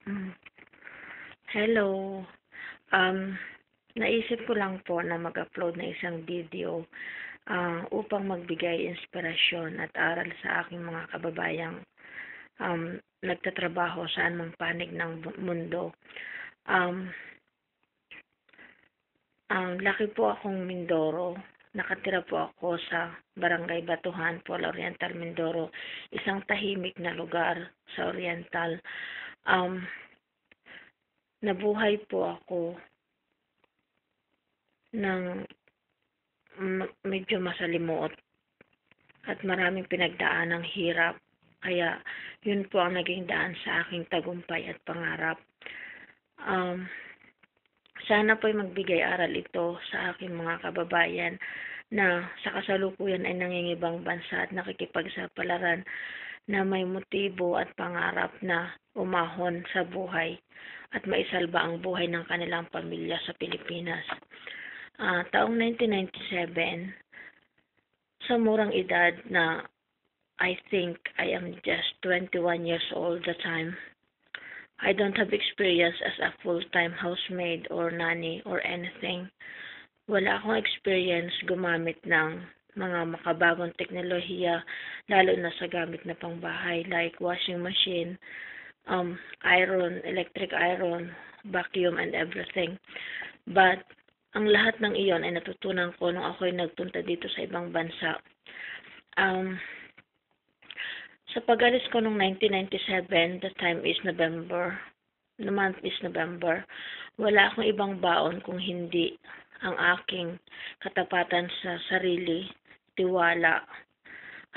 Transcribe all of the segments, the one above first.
Hmm. Hello. Um, Naisip ko lang po na mag-upload ng isang video upang magbigay inspirasyon at aral sa aking mga kababayang nagtatrabaho saan mang panig ng mundo. Um, ang laki po akong Mindoro. Nakatira po ako sa Barangay Batuhan, Polo Oriental, Mindoro. Isang tahimik na lugar sa Oriental. Um, Nabuhay po ako ng medyo masalimuot at maraming pinagdaanang hirap. Kaya yun po ang naging daan sa aking tagumpay at pangarap. Um, Sana po'y magbigay aral ito sa aking mga kababayan na sa kasalukuyan ay nangingibang bansa at nakikipagsapalaran na may motibo at pangarap na umahon sa buhay at maisalba ang buhay ng kanilang pamilya sa Pilipinas. Taong 1997, sa murang edad na I think I am just 21 years old the time. I don't have experience as a full-time housemaid or nanny or anything. Wala akong experience gumamit ng mga makabagong teknolohiya, lalo na sa gamit na pangbahay like washing machine, iron, electric iron, vacuum, and everything. But ang lahat ng iyon ay natutunan ko nung ako'y nagpunta dito sa ibang bansa. Sa pag-alis ko noong 1997, the time is November, the month is November, wala akong ibang baon kung hindi ang aking katapatan sa sarili, tiwala,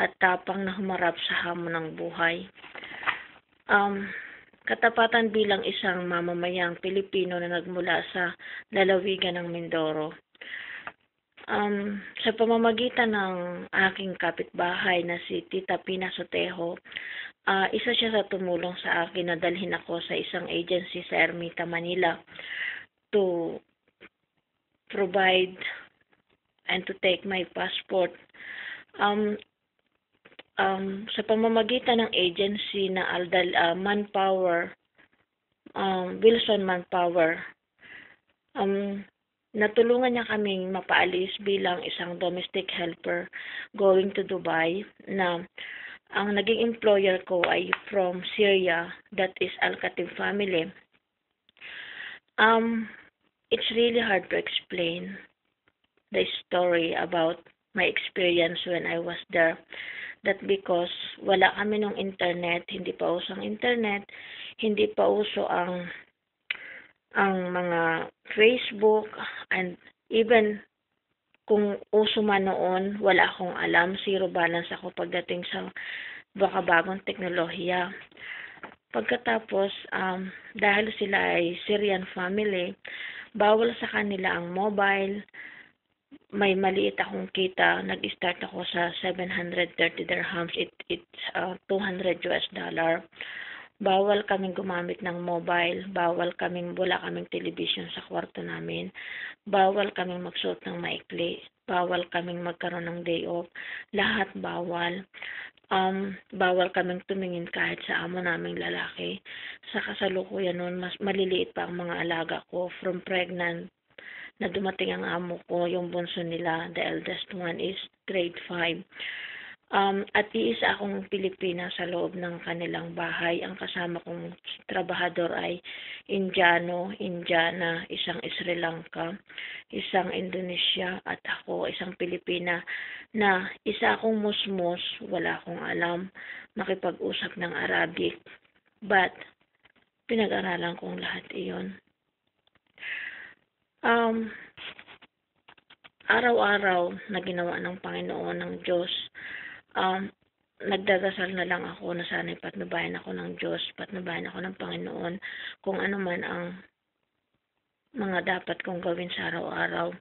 at tapang na humarap sa hamon ng buhay. Katapatan bilang isang mamamayang Pilipino na nagmula sa lalawigan ng Mindoro. Sa pamamagitan ng aking kapitbahay na si Tita Pina Sotejo, isa siya sa tumulong sa akin na dalhin ako sa isang agency sa Ermita, Manila to provide and to take my passport. Sa pamamagitan ng agency na Manpower, Wilson Manpower, natulungan niya kaming mapaalis bilang isang domestic helper going to Dubai na ang naging employer ko ay from Syria, that is Al-Khatib family. It's really hard to explain the story about my experience when I was there. That because wala kami nung internet, hindi pa uso ang internet, hindi pa uso ang mga Facebook, and even kung uso man noon, wala akong alam, zero balance ako pagdating sa baka bagong teknolohiya. Pagkatapos, dahil sila ay Syrian family, bawal sa kanila ang mobile, may maliit akong kita, nag-start ako sa 730 dirhams, it's $200. Bawal kaming gumamit ng mobile, wala kaming television sa kwarto namin, bawal kaming magsuot ng maikli, bawal kaming magkaroon ng day off, lahat bawal. Bawal kaming tumingin kahit sa amo naming lalaki. Sa kasalukuyan noon, mas maliliit pa ang mga alaga ko from pregnant na dumating ang amo ko, yung bunso nila, the eldest one is grade 5. At iisa akong Pilipina sa loob ng kanilang bahay. Ang kasama kong trabahador ay Indiana, isang Sri Lanka, isang Indonesia, at ako, isang Pilipina, na isa akong musmos, wala akong alam, makipag-usap ng Arabic, but pinag-aralan kong lahat iyon. Araw-araw na ginawa ng Panginoon ng Diyos, nagdadasal na lang ako na sana'y patnubayan ako ng Diyos, patnubayan ako ng Panginoon, kung ano man ang mga dapat kong gawin sa araw-araw.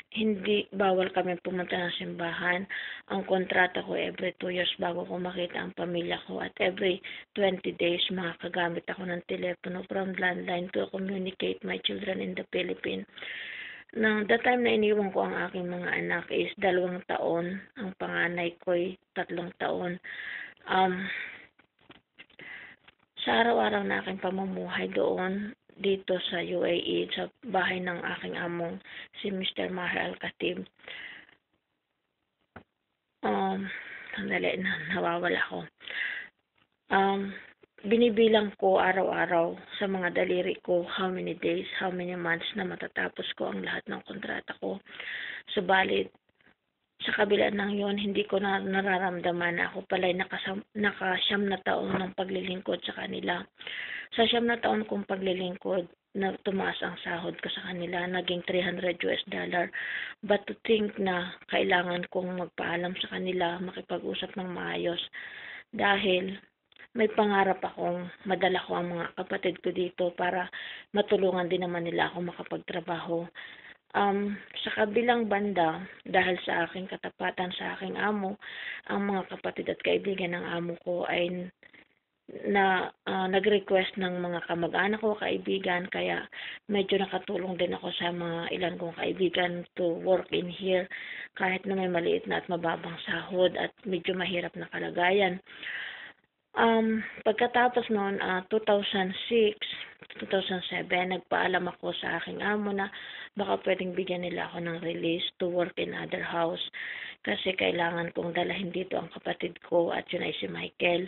Hindi bawal kami pumunta ng simbahan. Ang kontrata ko every 2 years bago ko makita ang pamilya ko, at every 20 days makakagamit ako ng telepono from landline to communicate my children in the Philippines. The time na iniwan ko ang aking mga anak is 2 taon. Ang panganay ko ay 3 taon. Sa araw-araw na aking pamumuhay doon dito sa UAE, sa bahay ng aking among si Mr. Maher Al-Khatib, sandali na nawawala ako. Binibilang ko araw-araw sa mga daliri ko how many days, how many months na matatapos ko ang lahat ng kontrata ko. Subalit, sa kabila ng yon, hindi ko na nararamdaman na ako pala'y nakasyam na taon ng paglilingkod sa kanila. Sa siyam na taon kong paglilingkod, na tumaas ang sahod ko sa kanila, naging $300. But to think na kailangan kong magpaalam sa kanila, makipag-usap ng maayos, dahil may pangarap akong madala ko ang mga kapatid ko dito para matulungan din naman nila ako makapagtrabaho. Sa kabilang banda, dahil sa aking katapatan sa aking amo, ang mga kapatid at kaibigan ng amo ko ay nag-request ng mga kamag-anak ko, kaibigan, kaya medyo nakatulong din ako sa mga ilan kong kaibigan to work in here kahit na may maliit na at mababang sahod at medyo mahirap na kalagayan. Pagkatapos noon, 2006, 2007, nagpaalam ako sa aking amo na baka pwedeng bigyan nila ako ng release to work in other house kasi kailangan kong dalahin dito ang kapatid ko at yun ay si Michael.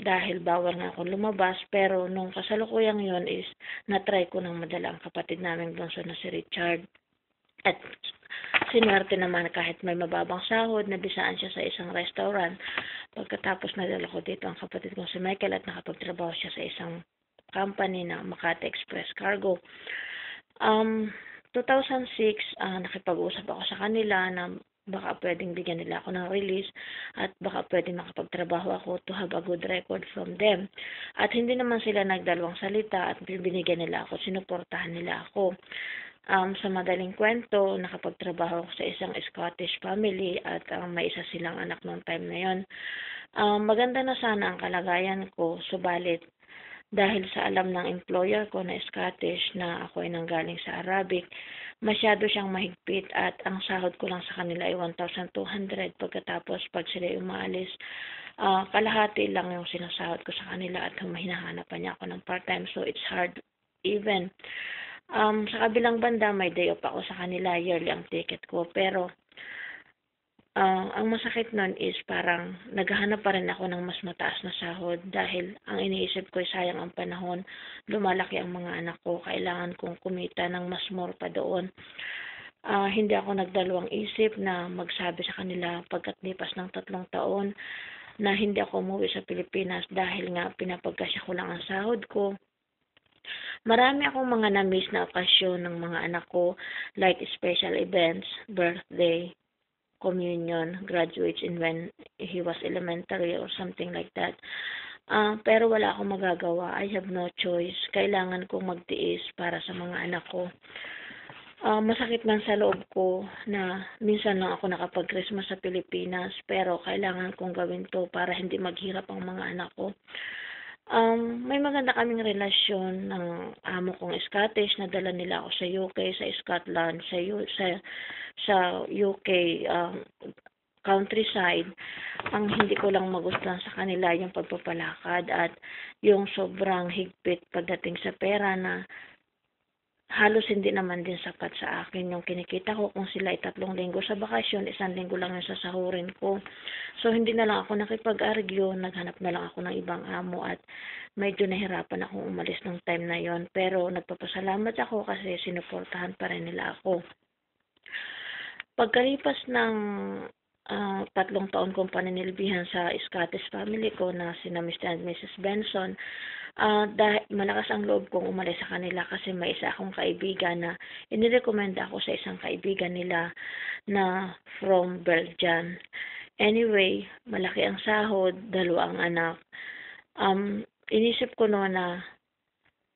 Dahil bawal nga akong lumabas, pero nung kasalukuyang yun is na-try ko nang madala ang kapatid naming bunso na si Richard. At sinuwerte naman kahit may mababang sahod, nabisaan siya sa isang restaurant. Pagkatapos nadala ko dito ang kapatid kong si Michael at nakapagtrabaho siya sa isang company na Makati Express Cargo. 2006, nakipag-usap ako sa kanila na baka pwedeng bigyan nila ako ng release at baka pwedeng makapagtrabaho ako to have a good record from them. At hindi naman sila nagdalawang salita at binigyan nila ako, sinuportahan nila ako. Sa madaling kwento, nakapagtrabaho ako sa isang Scottish family at may isa silang anak noong time na yon. Maganda na sana ang kalagayan ko, subalit dahil sa alam ng employer ko na Scottish na ako ay nanggaling sa Arabic, masyado siyang mahigpit at ang sahod ko lang sa kanila ay 1,200. Pagkatapos pag sila umaalis, kalahati lang yung sinasahod ko sa kanila at hinahanap niya ako ng part-time, so it's hard even. Sa kabilang banda, may day off ako sa kanila, yearly ang ticket ko, pero ang masakit nun is parang naghahanap pa rin ako ng mas mataas na sahod dahil ang iniisip ko ay sayang ang panahon, lumalaki ang mga anak ko, kailangan kong kumita ng mas more pa doon. Hindi ako nagdalawang isip na magsabi sa kanila pagkatlipas ng 3 taon na hindi ako umuwi sa Pilipinas dahil nga pinapagkasya ko lang ang sahod ko. Marami akong mga na-miss na okasyon ng mga anak ko, like special events, birthday, communion, graduates in when he was elementary or something like that. Pero wala akong magagawa. I have no choice. Kailangan kong magtiis para sa mga anak ko. Masakit man sa loob ko na minsan lang ako nakapag-Christmas sa Pilipinas, pero kailangan kong gawin to para hindi maghirap ang mga anak ko. May maganda kaming relasyon ng amo kong Scottish na dala nila ako sa UK, sa Scotland, sa UK countryside. Ang hindi ko lang magustuhan sa kanila yung pagpapalakad at yung sobrang higpit pagdating sa pera na halos hindi naman din sapat sa akin yung kinikita ko. Kung sila ay 3 linggo sa bakasyon, 1 linggo lang yung sasahurin ko. So, hindi na lang ako nakipag-argue, naghanap na lang ako ng ibang amo at medyo nahirapan akong umalis ng time na yon. Pero nagpapasalamat ako kasi sinuportahan pa rin nila ako. Pagkalipas ng 3 taon kong paninilbihan sa Scottish family ko na sina Mr. and Mrs. Benson, dahil malakas ang loob kong umalis sa kanila kasi may isa akong kaibigan na inirekomenda ako sa isang kaibigan nila na from Belgium. Anyway, malaki ang sahod, 2 ang anak. Inisip ko noon na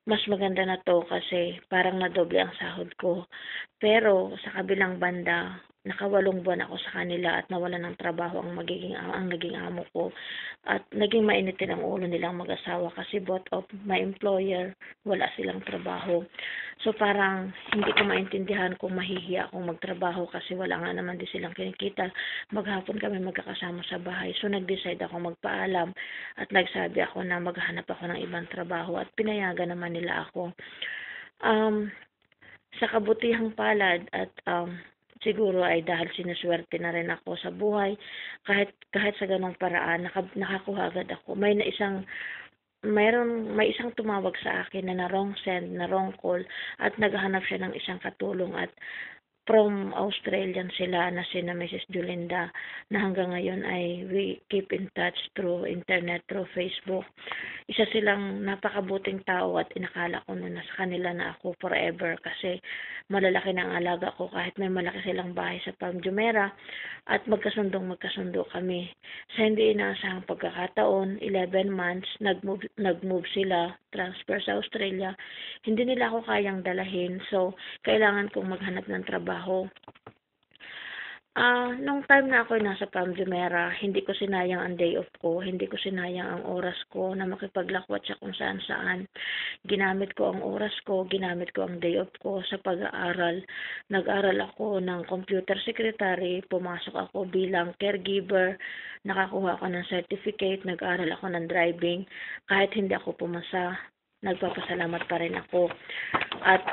mas maganda na to kasi parang nadoble ang sahod ko. Pero sa kabilang banda, nakawalong buwan ako sa kanila at nawalan ng trabaho ang naging amo ko. At naging mainit din ang ulo nilang mag-asawa kasi both of my employer, wala silang trabaho. So parang hindi ko maintindihan kung mahihiya akong magtrabaho kasi wala nga naman din silang kinikita. Maghapon kami magkakasama sa bahay. So nag-decide ako magpaalam at nagsabi ako na maghanap ako ng ibang trabaho at pinayagan naman nila ako. Sa kabutihang palad at siguro ay dahil sinuswerte na rin ako sa buhay, kahit sa ganong paraan nakakuha agad ako. May isang tumawag sa akin na wrong send, na wrong call at naghahanap siya ng isang katulong at from Australian sila na sina Mrs. Julinda na hanggang ngayon ay we keep in touch through internet, through Facebook. Isa silang napakabuting tao at inakala ko na sa kanila na ako forever kasi malalaki na ang alaga ko kahit may malaki silang bahay sa Palm Jumeirah at magkasundo kami. Sa hindi inaasahang pagkakataon, 11 months, nag-move sila, transfer sa Australia. Hindi nila ako kayang dalahin, so kailangan kong maghanap ng trabaho. Nung time na ako nasa Palm Jumeirah, hindi ko sinayang ang day off ko, hindi ko sinayang ang oras ko na makipaglakwat sa kung saan-saan. Ginamit ko ang oras ko, ginamit ko ang day off ko sa pag-aaral. Nag-aral ako ng computer secretary, pumasok ako bilang caregiver, nakakuha ako ng certificate, nag-aral ako ng driving. Kahit hindi ako pumasa, nagpapasalamat pa rin ako. At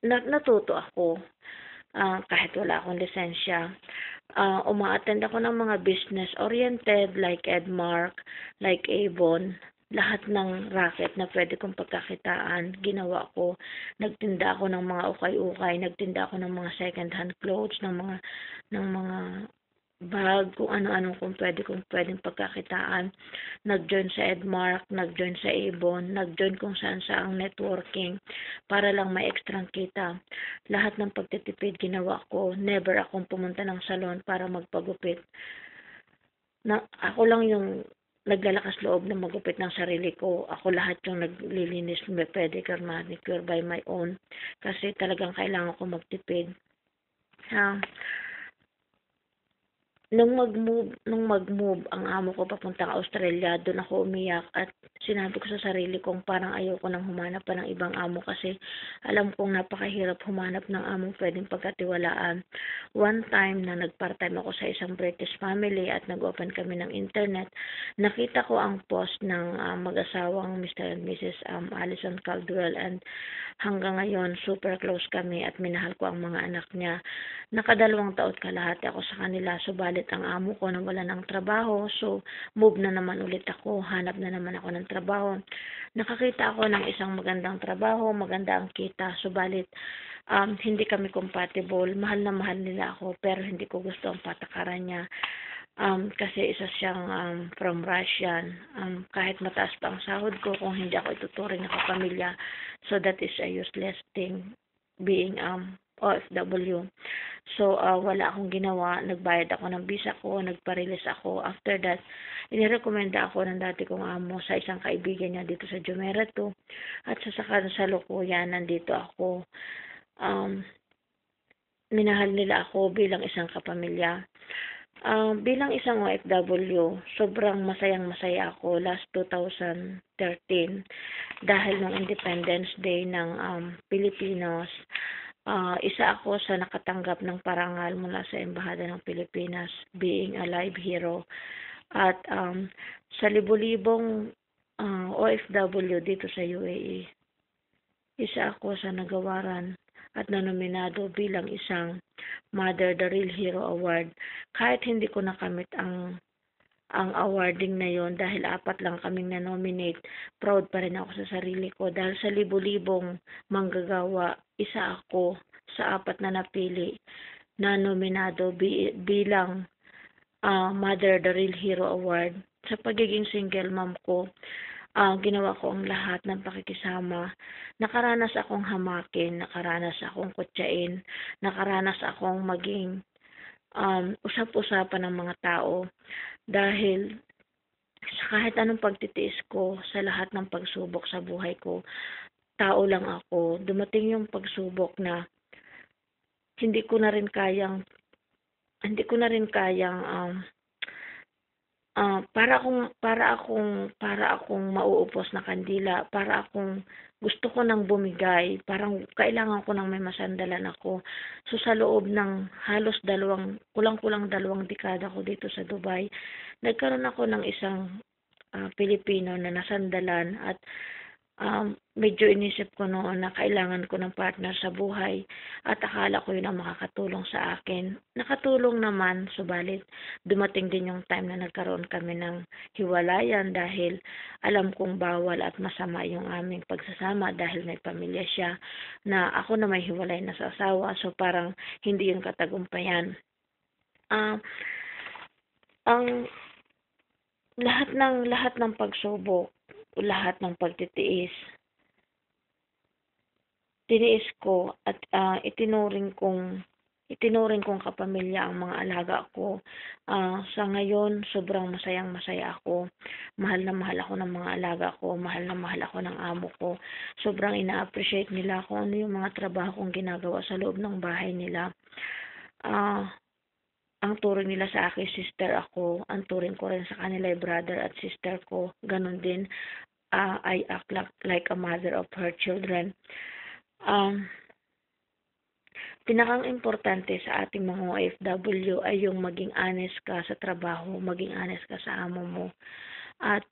natuto ako. Kahit wala akong lisensya. Uma-attend ako ng mga business-oriented like Edmark, like Avon. Lahat ng racket na pwede kong pagkakitaan, ginawa ko. Nagtinda ako ng mga ukay-ukay, nagtinda ako ng mga second-hand clothes, ng mga bag, kung ano-ano kung pwedeng pagkakitaan. Nag-join sa Edmark, nag-join sa Avon, nag-join kung saan saang networking para lang may ekstrang kita. Lahat ng pagtitipid ginawa ko. Never akong pumunta ng salon para magpagupit. Ako lang yung naglalakas loob na magupit ng sarili ko. Ako lahat yung naglilinis, pedicure, manicure by my own. Kasi talagang kailangan ko magtipid. Nung mag-move ang amo ko papuntang Australia, doon ako umiyak at sinabi ko sa sarili kong parang ayoko nang humanap pa ng ibang amo kasi alam kong napakahirap humanap ng among pwedeng pagkatiwalaan. One time na nag-part-time ako sa isang British family at nag-open kami ng internet, nakita ko ang post ng mag-asawang Mr. and Mrs. Alison Caldwell and hanggang ngayon super close kami at minahal ko ang mga anak niya. Nakadalawang taon kalahati ako sa kanila, subalit ang amo ko nawala ng trabaho, so move na naman ulit ako, hanap na naman ako ng trabaho. Nakakita ako ng isang magandang trabaho, maganda ang kita, subalit hindi kami compatible. Mahal na mahal nila ako, pero hindi ko gusto ang patakaran niya. Kasi isa siyang from Russian. Kahit mataas pa ang sahod ko, kung hindi ako ituturing na kapamilya, so that is a useless thing, being OFW. So, wala akong ginawa. Nagbayad ako ng visa ko, nagpa-release ako. After that, inirekomenda ako ng dati kong amo sa isang kaibigan niya dito sa Jumeirah 2. At sa kasalukuyan, nandito ako. Minahal nila ako bilang isang kapamilya. Bilang isang OFW, sobrang masayang-masaya ako last 2013 dahil nung Independence Day ng Pilipinas. Isa ako sa nakatanggap ng parangal mula sa Embahada ng Pilipinas, being a live hero. At sa libo-libong OFW dito sa UAE, isa ako sa nagawaran at nanominado bilang isang Mother the Real Hero Award. Kahit hindi ko nakamit ang awarding na yon dahil 4 lang kaming na-nominate, proud pa rin ako sa sarili ko dahil sa libo-libong manggagawa, isa ako sa 4 na napili na nominado bilang Mother the Real Hero Award. Sa pagiging single mom ko, ginawa ko ang lahat ng pakikisama. Nakaranas akong hamakin, nakaranas akong kutsain, nakaranas akong maging usap-usapan ng mga tao dahil sa kahit anong pagtitiis ko sa lahat ng pagsubok sa buhay ko, tao lang ako. Dumating yung pagsubok na hindi ko na rin kayang hindi ko na rin kayang, para akong mauupos na kandila, para akong gusto ko ng bumigay, parang kailangan ko ng may masandalan ako. So, sa loob ng halos kulang-kulang 2 dekada ko dito sa Dubai, nagkaroon ako ng isang, Pilipino na nasandalan at, medyo inisip ko noon na kailangan ko ng partner sa buhay at akala ko 'yun ang makakatulong sa akin. Nakatulong naman, subalit dumating din yung time na nagkaroon kami ng hiwalayan dahil alam kong bawal at masama yung aming pagsasama dahil may pamilya siya na ako na may hiwalay na sa asawa. So, parang hindi yung katagumpayan. Ah, ang lahat ng pagsubok, lahat ng pagtitiis, tiniis ko at, itinuring kong kapamilya ang mga alaga ko. Sa ngayon sobrang masayang-masaya ako. Mahal na mahal ako ng mga alaga ko, mahal na mahal ako ng amo ko. Sobrang ina-appreciate nila kung ano yung mga trabaho kong ginagawa sa loob ng bahay nila. Ah, ang turing nila sa akin sister ako, ang turing ko rin sa kanila ay brother at sister ko. Gano'n din, I act like a mother of her children. Um, Pinakang importante sa ating mga OFW ay yung maging honest ka sa trabaho, maging honest ka sa amo mo, at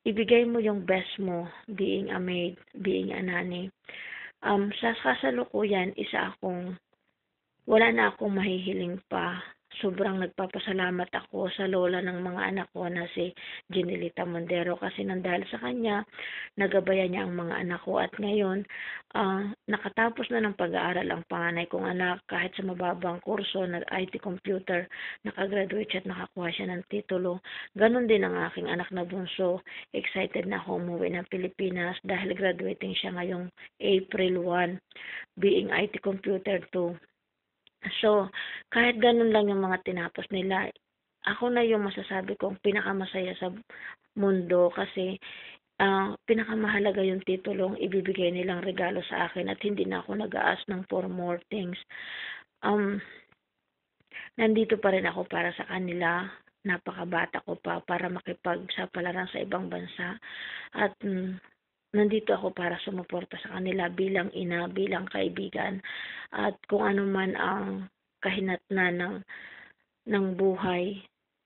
ibigay mo yung best mo being a maid, being a nanny. Sa kasalukuyan, wala na akong mahihiling pa. Sobrang nagpapasalamat ako sa lola ng mga anak ko na si Ginelita Mondero kasi nang dahil sa kanya, nagabayan niya ang mga anak ko at ngayon, nakatapos na ng pag-aaral ang panganay kong anak kahit sa mababang kurso na IT computer, nakagraduate siya at nakakuha siya ng titulo. Ganon din ang aking anak na bunso. Excited na ako umuwi ng Pilipinas dahil graduating siya ngayong April 1, being IT computer 2. So, kahit ganun lang yung mga tinapos nila, ako na yung masasabi kong pinakamasaya sa mundo kasi, pinakamahalaga yung titulong ibibigay nilang regalo sa akin at hindi na ako nag-ask ng for more things. Um, Nandito pa rin ako para sa kanila. Napakabata ko pa para makipagsapalaran sa ibang bansa at, nandito ako para sumuporta sa kanila bilang ina, bilang kaibigan, at kung ano man ang kahinatnan ng buhay,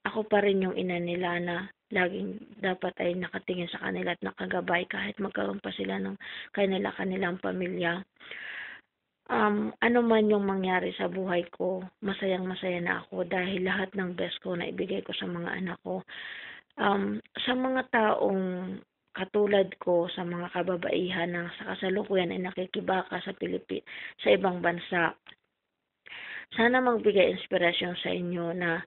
ako pa rin yung ina nila na laging dapat ay nakatingin sa kanila at nakagabay kahit magkaroon pa sila ng kanilang pamilya. Ano man yung mangyari sa buhay ko, masayang-masaya na ako dahil lahat ng best ko na ibigay ko sa mga anak ko. Sa mga taong katulad ko, sa mga kababaihan na sa kasalukuyan ay nakikibaka sa ibang bansa, sana magbigay inspirasyon sa inyo na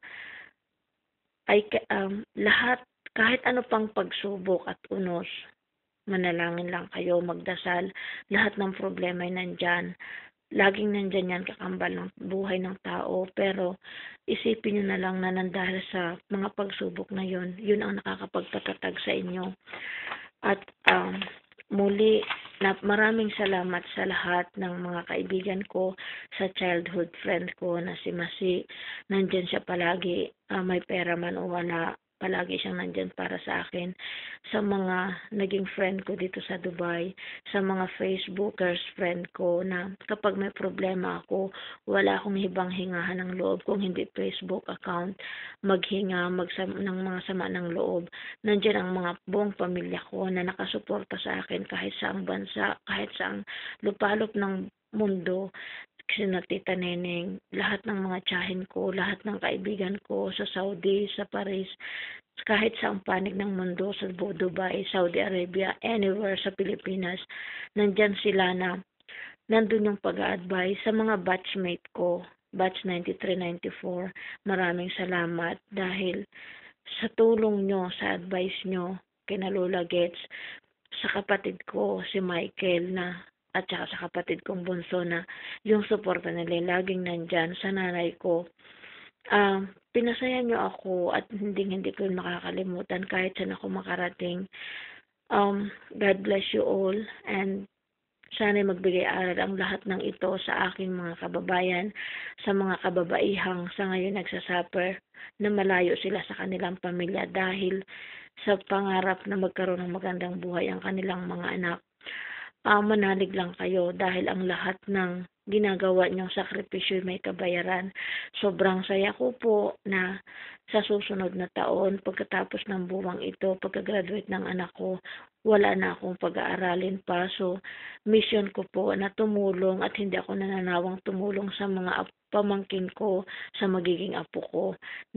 lahat, kahit ano pang pagsubok at unos, manalangin lang kayo, magdasal, lahat ng problema ay nandyan. Laging nandyan yan, kakambal ng buhay ng tao, pero isipin nyo na lang na nandahil sa mga pagsubok na yun ang nakakapagpatatag sa inyo. At muli, maraming salamat sa lahat ng mga kaibigan ko, sa childhood friend ko na si Masi. Nandyan siya palagi, may pera man o wala, palagi siyang nandyan para sa akin. Sa mga naging friend ko dito sa Dubai, sa mga Facebookers friend ko na kapag may problema ako, wala akong hibang-hingahan ng loob kung hindi Facebook account, maghinga, ng mga sama ng loob. Nandiyan ang mga buong pamilya ko na nakasuporta sa akin kahit saang bansa, kahit saang lupalop ng mundo. Sina Tita Neneng, lahat ng mga tiyahin ko, lahat ng kaibigan ko sa Saudi, sa Paris, kahit saang panig ng mundo, sa Dubai, Saudi Arabia, anywhere sa Pilipinas, nandyan sila na nandun yung pag-a-advise sa mga batchmate ko, batch 93-94. Maraming salamat dahil sa tulong nyo, sa advice nyo, kina Lola Gets, sa kapatid ko, si Michael at saka sa kapatid kong bunso na yung suporta nila laging nandyan, sa nanay ko. Pinasaya nyo ako at hindi ko makakalimutan kahit saan ako makarating. God bless you all and Sana'y magbigay aral ang lahat ng ito sa aking mga kababayan, sa mga kababaihang sa ngayon nagsasuffer na malayo sila sa kanilang pamilya dahil sa pangarap na magkaroon ng magandang buhay ang kanilang mga anak. Manalig lang kayo dahil ang lahat ng ginagawa niyong sakripisyo may kabayaran. Sobrang saya ko po na sa susunod na taon, pagkatapos ng buwang ito, pagka-graduate ng anak ko, wala na akong pag-aaralin pa. So, mission ko po na tumulong at hindi ako nananawang tumulong sa mga pamangkin ko, sa magiging apo ko,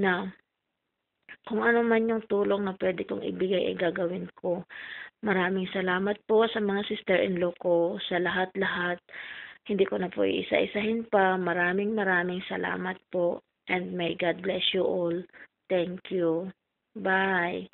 na kung ano man yung tulong na pwede kong ibigay ay gagawin ko. Maraming salamat po sa mga sister-in-law ko, sa lahat-lahat. Hindi ko na po iisa-isahin pa. Maraming maraming salamat po. And may God bless you all. Thank you. Bye.